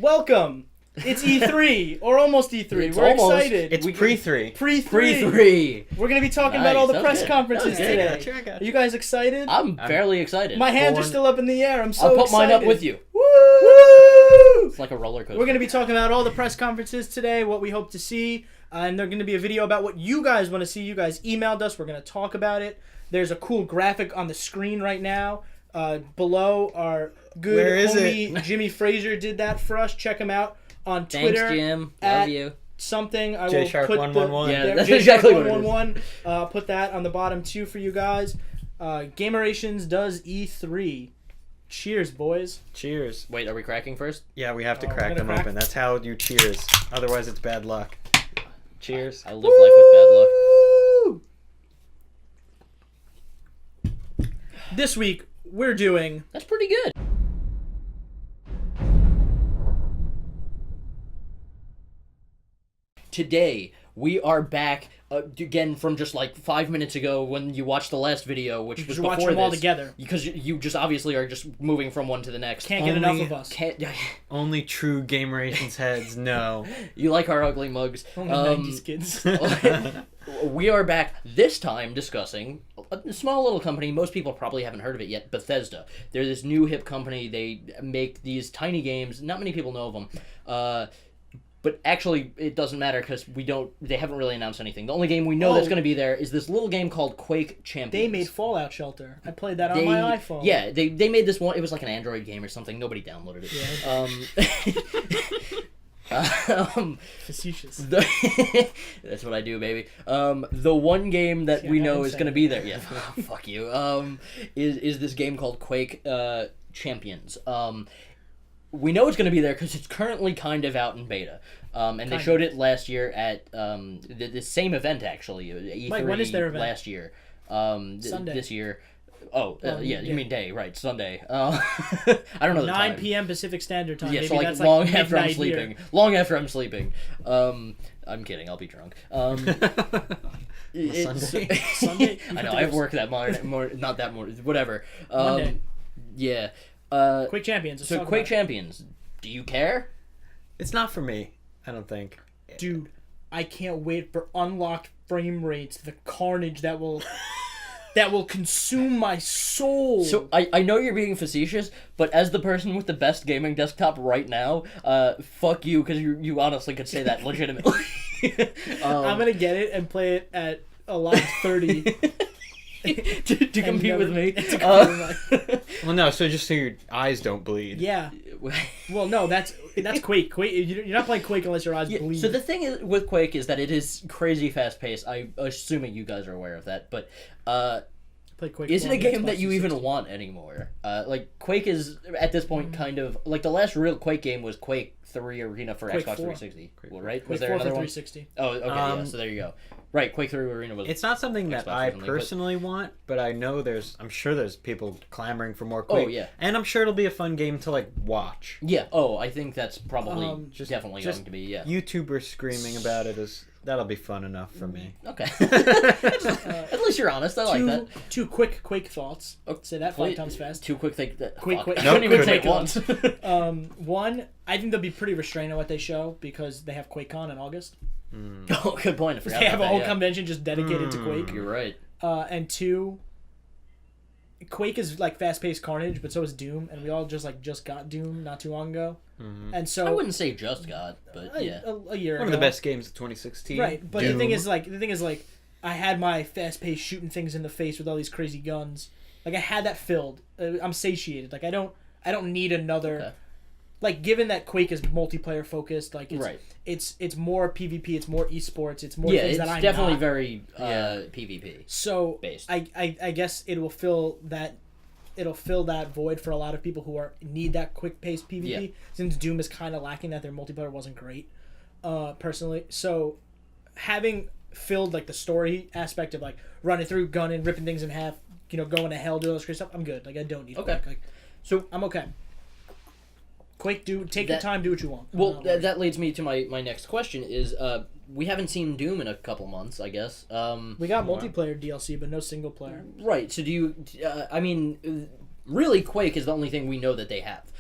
Welcome. It's E3, or almost E3. We're excited. It's pre-3. Pre-3. We're going to be talking about all the press conferences today. today. Are you guys excited? I'm fairly excited. My hands are still up in the air. I'm so I'll put excited. mine up with you. Woo! It's like a roller coaster. We're going to be talking about all the press conferences today, what we hope to see, and there's going to be a video about what you guys want to see. You guys emailed us. We're going to talk about it. There's a cool graphic on the screen right now. Below our good homie Jimmy Fraser did that for us. Check him out on Twitter. Thanks, Jim. Love you. Something I will J-Shark put 111. Yeah, that's exactly what it is. 111. Put that on the bottom too for you guys. Gamerations does E3. Cheers, boys. Cheers. Wait, are we cracking first? Yeah, we have to crack them open. That's how you cheers. Otherwise, it's bad luck. Cheers. I live life with bad luck. This week we're doing. That's pretty good. Today, we are back again from just like 5 minutes ago when you watched the last video, which was before them this. all together. Because you just obviously are just moving from one to the next. Can't get enough of us. Only true Gamerations heads know. You like our ugly mugs. Only 90s kids. We are back this time discussing a small little company. Most people probably haven't heard of it yet. Bethesda. They're this new hip company. They make these tiny games. Not many people know of them. But actually, it doesn't matter because they haven't really announced anything. The only game we know that's going to be there is this little game called Quake Champions. They made Fallout Shelter. I played that on my iPhone. Yeah, they made this one. It was like an Android game or something. Nobody downloaded it. Yeah. Facetious. That's what I do, baby. The one game that we know is going to be there. Yeah, fuck you. Is this game called Quake Champions. We know it's going to be there because it's currently kind of out in beta. And they showed it last year at the same event, actually. E3 Mike, when is their event? Last year. Sunday. This year. You mean day, right, Sunday. I don't know the 9 time. p.m. Pacific Standard Time. Yeah, Maybe so like that's long like after I'm midnight sleeping. here. Long after I'm sleeping. I'm kidding, I'll be drunk. Sunday? I know, I have work that morning, not that morning, whatever. Monday. Yeah. Quake Champions. So Quake Champions, do you care? It's not for me, I don't think. Dude, I can't wait for unlocked frame rates, the carnage that will consume my soul. So I know you're being facetious, but as the person with the best gaming desktop right now, fuck you, because you honestly could say that legitimately. I'm gonna get it and play it at a live 30. to compete with me. Well, no, so just so your eyes don't bleed. Yeah. Well, no, that's Quake. You're not playing Quake unless your eyes bleed. So the thing is, with Quake is that it is crazy fast paced. I'm assuming you guys are aware of that, but play Quake is it a game that you even want anymore? Like Quake is at this point kind of like the last real Quake game was Quake 3 Arena for Quake Xbox 4. 360. Well, right? Quake Was there 4 another for one? 360. Oh, okay. Yeah. So there you go. Right, Quake 3 Arena was. It's not something that I only, personally want, but I know I'm sure there's people clamoring for more Quake. Oh yeah. And I'm sure it'll be a fun game to like watch. Yeah. Oh, I think that's probably definitely going to be. Yeah. YouTubers screaming about it that'll be fun enough for me. Okay. At least you're honest. I like that. Two quick Quake thoughts. Say that 5 times fast. Two quick things. Quick. I couldn't even say it once. One, I think they'll be pretty restrained on what they show because they have QuakeCon in August. Oh, good point. I forgot They have about a whole that, yeah. convention just dedicated to Quake. You're right. And two, Quake is like fast-paced carnage, but so is Doom, and we all just got Doom not too long ago. And so I wouldn't say just got, but yeah, a year ago. One of the best games of 2016. Right, but Doom. the thing is like I had my fast-paced shooting things in the face with all these crazy guns. Like I had that filled. I'm satiated. Like I don't need another. Okay. Like given that Quake is multiplayer focused, like it's more PvP, it's more esports, it's more things that I'm it's definitely not. very PvP. So based. I guess it will fill that void for a lot of people who need that quick paced PvP. Yeah. Since Doom is kind of lacking that, their multiplayer wasn't great, personally. So having filled like the story aspect of like running through, gunning, ripping things in half, going to hell, doing all this crazy stuff, I'm good. Like I don't need Quake. Like, so I'm okay. Quake, take your time, do what you want. Well, that leads me to my next question is, we haven't seen Doom in a couple months, I guess. We got multiplayer DLC, but no single player. Right, so do you, I mean, really Quake is the only thing we know that they have.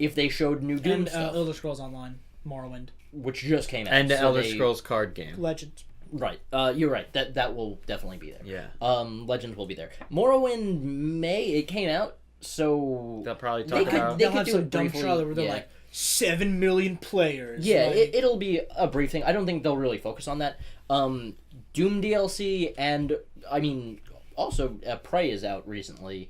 if they showed new Doom And stuff, Elder Scrolls Online, Morrowind, which just came out, And the so Elder Scrolls card game. Legends. Right. You're right. That will definitely be there. Yeah. Legends will be there. Morrowind it came out, so They'll probably They talk could- about. they They'll have do some it dumb briefly, trailer where they're yeah. like 7 million players. yeah, like, it'll be a brief thing. I don't think they'll really focus on that. Doom DLC and I mean also Prey is out recently.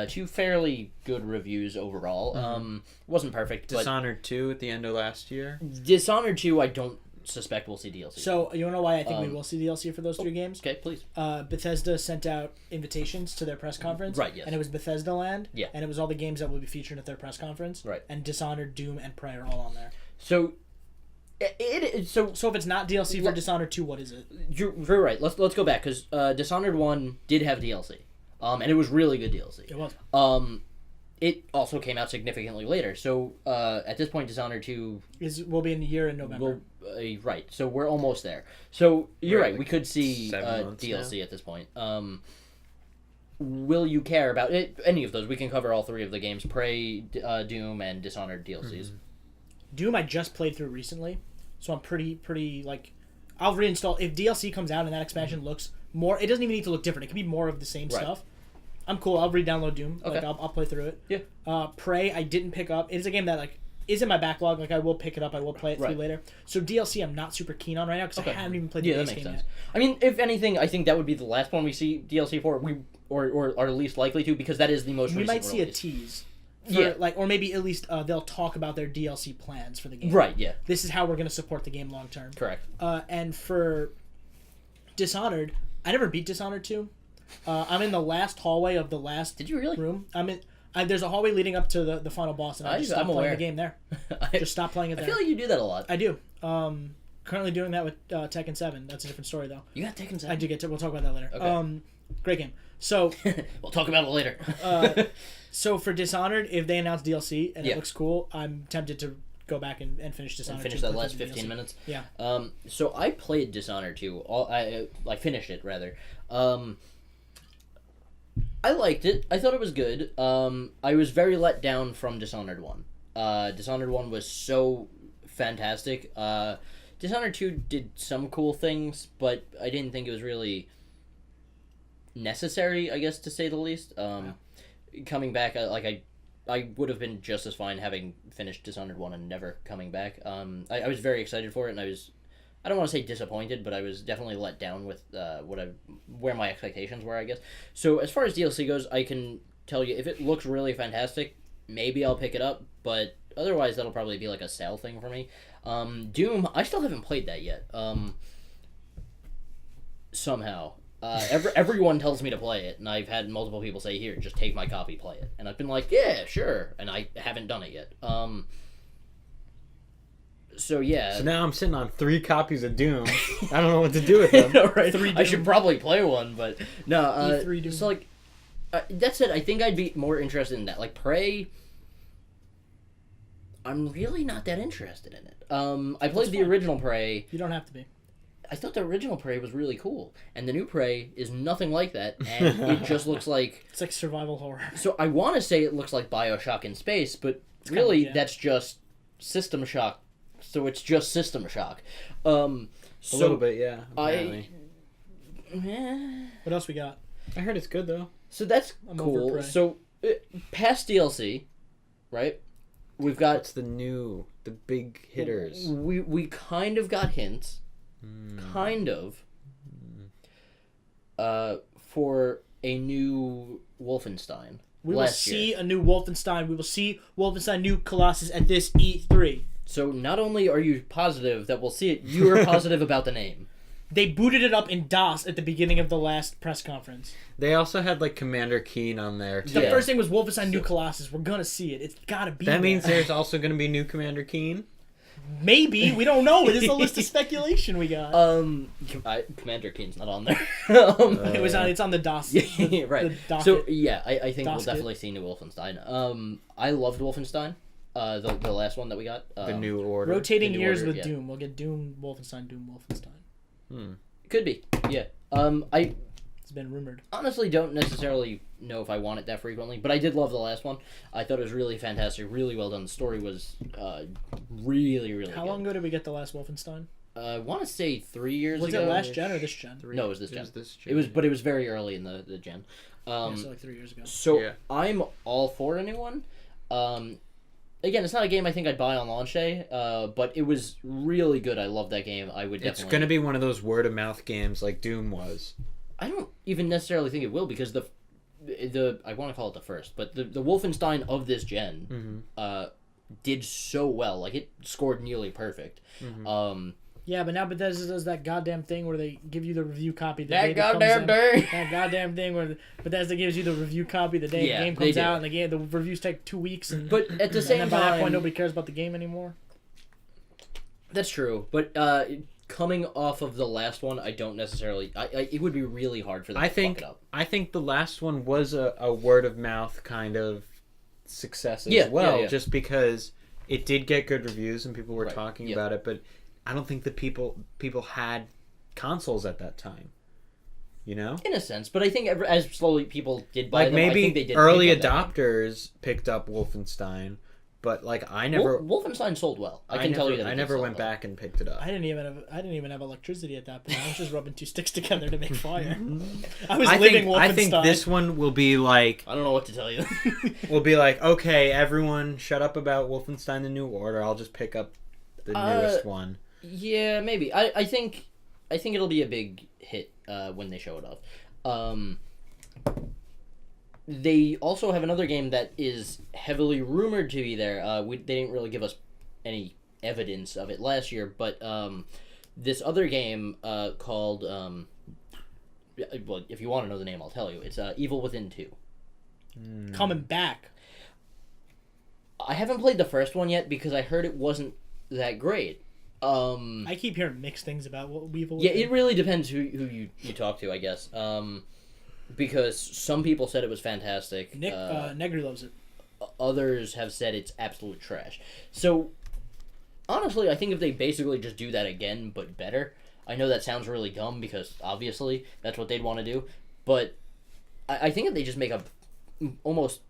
Two fairly good reviews overall. Wasn't perfect, but Dishonored 2 at the end of last year. Dishonored 2 I don't suspect we'll see DLC. So you wanna know why I think we will see DLC for those 3 games? Okay, please. Bethesda sent out invitations to their press conference. Right, yes. And it was Bethesda Land. Yeah. And it was all the games that will be featured at their press conference. Right. And Dishonored, Doom, and Prey are all on there. So so So if it's not DLC for Dishonored 2, what is it? you're very right. Let's go back because Dishonored 1 did have DLC. And it was really good DLC. It was. It also came out significantly later. So at this point, Dishonored 2 Will be in a year in November. right. So we're almost there. So you're We're right. like We could see 7 months DLC at this point. Will you care about it? Any of those? We can cover all 3 of the games: Prey, Doom, and Dishonored DLCs. Doom I just played through recently, so I'm pretty like, I'll reinstall if DLC comes out and that expansion looks more. It doesn't even need to look different. It can be more of the same Right. stuff. I'm cool. I'll re-download Doom. Okay. Like I'll play through it. Yeah. Prey I didn't pick up. It is a game that like is in my backlog. Like I will pick it up. I will play it through Right. later. So DLC I'm not super keen on right now because I haven't even played the Yeah, that base makes game sense. yet. I mean, if anything, I think that would be the last one we see DLC for. Or are least likely to because that is the most. We recent might see a release. tease. Yeah. Like, or maybe at least they'll talk about their DLC plans for the game. Right. Yeah. This is how we're going to support the game long term. Correct. And for Dishonored, I never beat Dishonored 2. I'm in the last hallway of the last Did you really? room. There's a hallway leading up to the final boss, and I just stopped I'm playing aware. the game there. I Just stop playing it I there. feel like you do that a lot. I do. Currently doing that with Tekken 7. That's a different story, though. You got Tekken 7. I do get to. We'll talk about that later. Okay. Great game. So, We'll talk about it later. so for Dishonored, if they announce DLC and Yeah. it looks cool, I'm tempted to go back and finish Dishonored. Finish 2, that play last through the 15 DLC. minutes. Yeah. So I played Dishonored 2. I finished it rather. I liked it. I thought it was good. I was very let down from Dishonored 1. Dishonored 1 was so fantastic. Dishonored 2 did some cool things, but I didn't think it was really necessary, I guess, to say the least. Coming back, I would have been just as fine having finished Dishonored 1 and never coming back. I was very excited for it, and I don't want to say disappointed, but I was definitely let down with where my expectations were, I guess. So as far as DLC goes, I can tell you, if it looks really fantastic, maybe I'll pick it up, but otherwise that'll probably be like a sale thing for me. Doom, I still haven't played that yet. Somehow. Everyone tells me to play it, and I've had multiple people say, here, just take my copy, play it. And I've been like, yeah, sure, and I haven't done it yet. So yeah. So now I'm sitting on 3 copies of Doom. I don't know what to do with them. Right. I should probably play one, but no. E3 Doom. So like, that said, I think I'd be more interested in that. Like Prey, I'm really not that interested in it. I played the original Prey. You don't have to be. I thought the original Prey was really cool, and the new Prey is nothing like that, and it just looks like. It's like survival horror. So I want to say it looks like BioShock in space, but It's really kinda, yeah. that's just System Shock. So it's just System Shock. A little bit, yeah. I. Apparently. What else we got? I heard it's good though. So that's I'm over cool. Prey. So past DLC, right? We've got What's the big hitters? we kind of got hints, kind of, for a new Wolfenstein. We will last see year. a new Wolfenstein. We will see Wolfenstein New Colossus at this E3. So not only are you positive that we'll see it, you are positive about the name. They booted it up in DOS at the beginning of the last press conference. They also had like Commander Keen on there too. The Yeah. first thing was Wolfenstein New Colossus. We're gonna see it. It's gotta be. That means there. there's also going to be new Commander Keen. Maybe we don't know. It is a list of speculation we got. Commander Keen's not on there. It was on. It's on the DOS. Yeah, right. The docket. So yeah, I think we'll Docket. definitely see new Wolfenstein. I loved Wolfenstein. The last one that we got. The New Order. Rotating the new years order, with yeah. Doom. We'll get Doom, Wolfenstein. Could be. Yeah. I It's been rumored. honestly don't necessarily know if I want it that frequently. But I did love the last one. I thought it was really fantastic, really well done. The story was really, really How good. long ago did we get the last Wolfenstein? I want to say 3 years Was ago. it last gen or this gen? No, it was this gen. This It was, but it was very early in the gen. Yeah, so like 3 years ago. So Yeah. I'm all for a new one. Again, it's not a game I think I'd buy on launch day, but it was really good. I love that game. I would definitely... It's going to be one of those word-of-mouth games like Doom was. I don't even necessarily think it will, because the I want to call it the first, but the Wolfenstein of this gen did so well. Like, it scored nearly perfect. Yeah, but now Bethesda does that goddamn thing where they give you the review copy the That day that goddamn comes in. day. That goddamn thing where Bethesda gives you the review copy the day Yeah, the game they comes do. out, and the reviews take 2 weeks. And, But at the and same then by that time... point, nobody cares about the game anymore. That's true, but coming off of the last one, I don't necessarily... it would be really hard for them to fuck it up. I think the last one was a word-of-mouth kind of success as Yeah, well, yeah. just because it did get good reviews and people were Right, talking yeah. about it, but I don't think that people had consoles at that time. You know? In a sense, but I think as slowly people did buy Like them, I think they maybe did early pick up that game. adopters picked up Wolfenstein, but like I never Wolfenstein sold well. I can tell you that. I never went back and picked it up. I didn't even have electricity at that point. I was just rubbing 2 sticks together to make fire. I was I living think, Wolfenstein. I think this one will be like I don't know what to tell you. okay, everyone shut up about Wolfenstein: The New Order. I'll just pick up the newest one. Yeah, maybe. I think it'll be a big hit when they show it off. They also have another game that is heavily rumored to be there. They didn't really give us any evidence of it last year, but this other game called well, if you want to know the name, I'll tell you. It's Evil Within 2. Coming back. I haven't played the first one yet because I heard it wasn't that great. I keep hearing mixed things about what Weevil. Yeah, it really depends who you talk to, I guess. Because some people said it was fantastic. Nick Negri loves it. Others have said it's absolute trash. So, honestly, I think if they basically just do that again, but better. I know that sounds really dumb because, obviously, that's what they'd want to do. But I think if they just make a almost...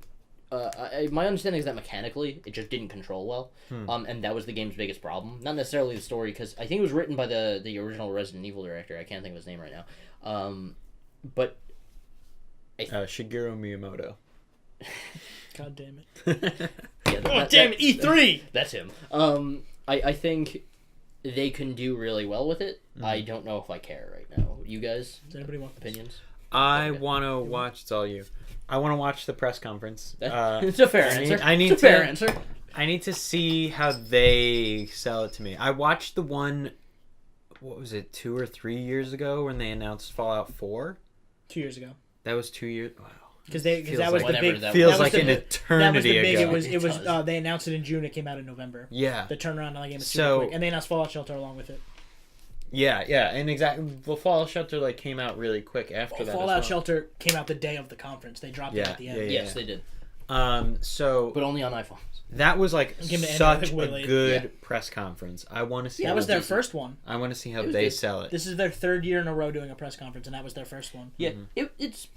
my understanding is that mechanically, it just didn't control well. And that was the game's biggest problem. Not necessarily the story, because I think it was written by the original Resident Evil director. I can't think of his name right now. But... Shigeru Miyamoto. God damn it. Yeah, Damn it, E3! That's him. I think they can do really well with it. I don't know if I care right now. You guys? Does anybody want Opinions? I want to watch. It's all you. I want to watch the press conference. It's a fair answer. I need it's a fair to- answer. I need to see how they sell it to me. I watched the one. What was it? 2 or 3 years ago when they announced Fallout 4. 2 years ago. That was 2 years. Wow. Because Feels that was like- the big. that Feels was like the an big- eternity That was the big. ago. It was. It does. They announced it in June. It came out in November. Yeah. The turnaround on the game is super So- quick, and they announced Fallout Shelter along with it. Yeah, and exactly. Well, Fallout Shelter came out really quick after that. Fallout as well. Shelter came out the day of the conference. They dropped it Yeah, at the end. yeah. Yes, they did. So But only on iPhones. that was like Game to end such way a later. good press conference. I want to see. That how was their they- first one. I want to see how It was they good. sell it. This is their 3rd year in a row doing a press conference, and that was their first one. Yeah, it's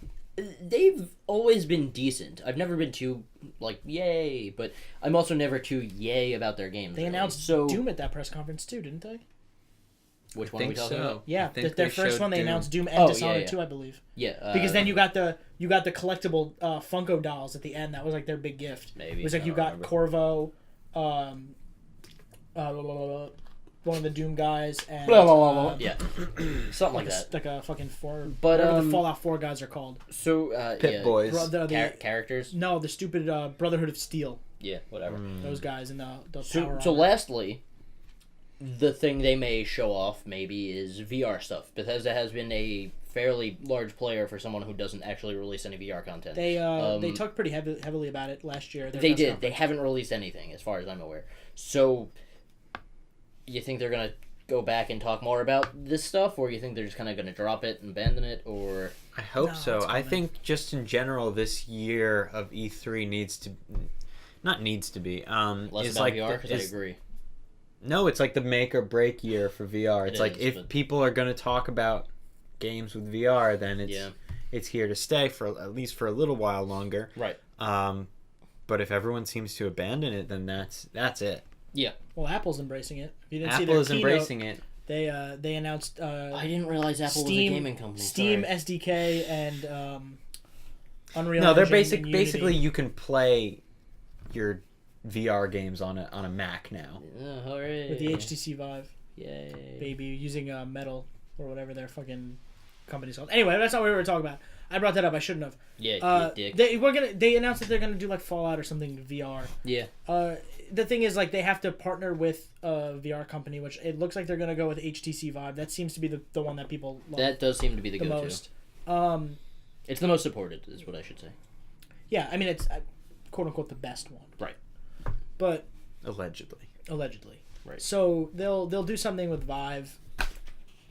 they've always been decent. I've never been too like yay, but I'm also never too yay about their games. They really. announced so Doom at that press conference too, didn't they? which one are we talking about? Yeah, I think their they first showed one they Doom. announced Doom and Oh, yeah, Dishonored yeah. too, I believe. Yeah, Because then you got the collectible Funko dolls at the end. That was like their big gift. maybe It was like I you don't got remember. Corvo, one of the Doom guys, and Blah, blah, blah, blah. Yeah, something like that. like a fucking four. But, Whatever the Fallout 4 guys are called. So Pit yeah, Boys. characters. No, the stupid Brotherhood of Steel. Yeah, whatever. Those guys in the So power. so armor. lastly, the thing they may show off maybe is VR stuff. Bethesda has been a fairly large player for someone who doesn't actually release any VR content. They talked pretty heavily about it last year. They did. They haven't released anything, as far as I'm aware. So, you think they're gonna go back and talk more about this stuff, or you think they're just kind of gonna drop it and abandon it, or? I hope No, so. it's I coming. think just in general, this year of E3 not needs to be. Less is about like VR, because I is- agree. No, it's like the make or break year for VR. It's It like is, if but- people are going to talk about games with VR, then it's Yeah. it's here to stay for at least for a little while longer. Right. But if everyone seems to abandon it, then that's it. Yeah. Well, Apple's embracing it. If you didn't see Apple their is keynote, embracing it. They announced I didn't realize Apple was a gaming company. Steam Sorry. SDK and Unreal. No, they're Engine and basically Unity. you can play your VR games on a Mac now. Hooray. With the HTC Vive, Yay. baby, using Metal or whatever their fucking company's called. Anyway, that's not what we were talking about. I brought that up. I shouldn't have. Yeah, you dick. They announced that they're gonna do like Fallout or something VR. Yeah. The thing is, like, they have to partner with a VR company, which it looks like they're gonna go with HTC Vive. That seems to be the one that people love That does seem to be the the go-to. most. It's the most supported, is what I should say. Yeah, I mean it's quote unquote the best one. Right. But Allegedly. Right. So they'll do something with Vive.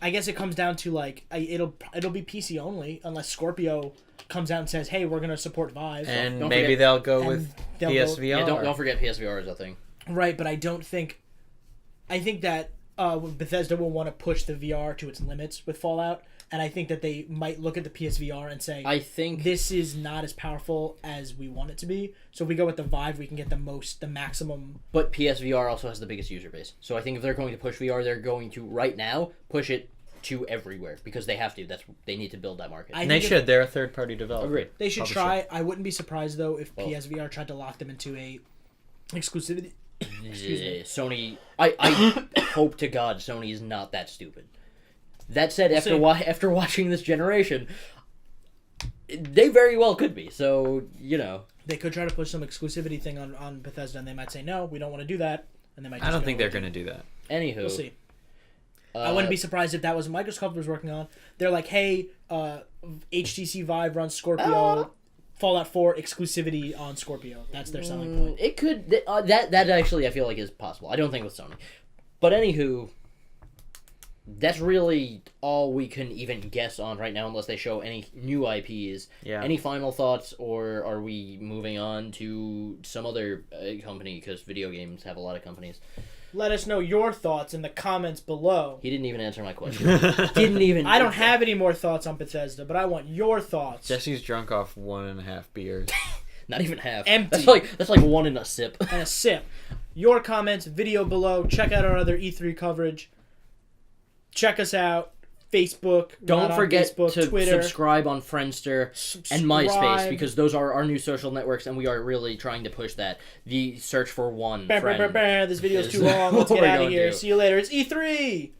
I guess it comes down to like it'll be PC only unless Scorpio comes out and says, "Hey, we're gonna support Vive." And Don't maybe forget- they'll go and with they'll go- PSVR. Yeah, don't forget PSVR is a thing. Right, but I think that Bethesda will want to push the VR to its limits with Fallout, and I think that they might look at the PSVR and say, I think this is not as powerful as we want it to be. So if we go with the Vive, we can get the maximum. But PSVR also has the biggest user base. So I think if they're going to push VR, they're going to right now push it to everywhere because they have to. They need to build that market. And they should. They're a third-party developer. Agreed. They should Publisher. try. I wouldn't be surprised though if PSVR tried to lock them into a exclusivity. Excuse me. Sony. I hope to God Sony is not that stupid. That said, after watching this generation, they very well could be. So They could try to push some exclusivity thing on Bethesda, and they might say no, we don't want to do that, and they might. Just I don't go think they're with it. going to do that. Anywho, We'll see. I wouldn't be surprised if that was what Microsoft was working on. They're like, hey, HTC Vive runs Scorpio. Fallout 4 exclusivity on Scorpio. That's their selling point. It could that actually I feel like is possible. I don't think with Sony, but anywho, that's really all we can even guess on right now, unless they show any new IPs. Yeah. Any final thoughts, or are we moving on to some other company? Because video games have a lot of companies. Let us know your thoughts in the comments below. He didn't even answer my question. Didn't even. I don't have any more thoughts on Bethesda, but I want your thoughts. Jesse's drunk off 1.5 beers. Not even half. Empty. That's like one in a sip. And a sip. Your comments, video below. Check out our other E3 coverage. Check us out. Facebook. Don't forget Facebook, to Twitter. subscribe on Friendster and MySpace, Subscribe. because those are our new social networks, and we are really trying to push that. The search for one Bah, bah, friend. bah, bah. This video's is too long. Let's what get we're out of going here. to. See you later. It's E3.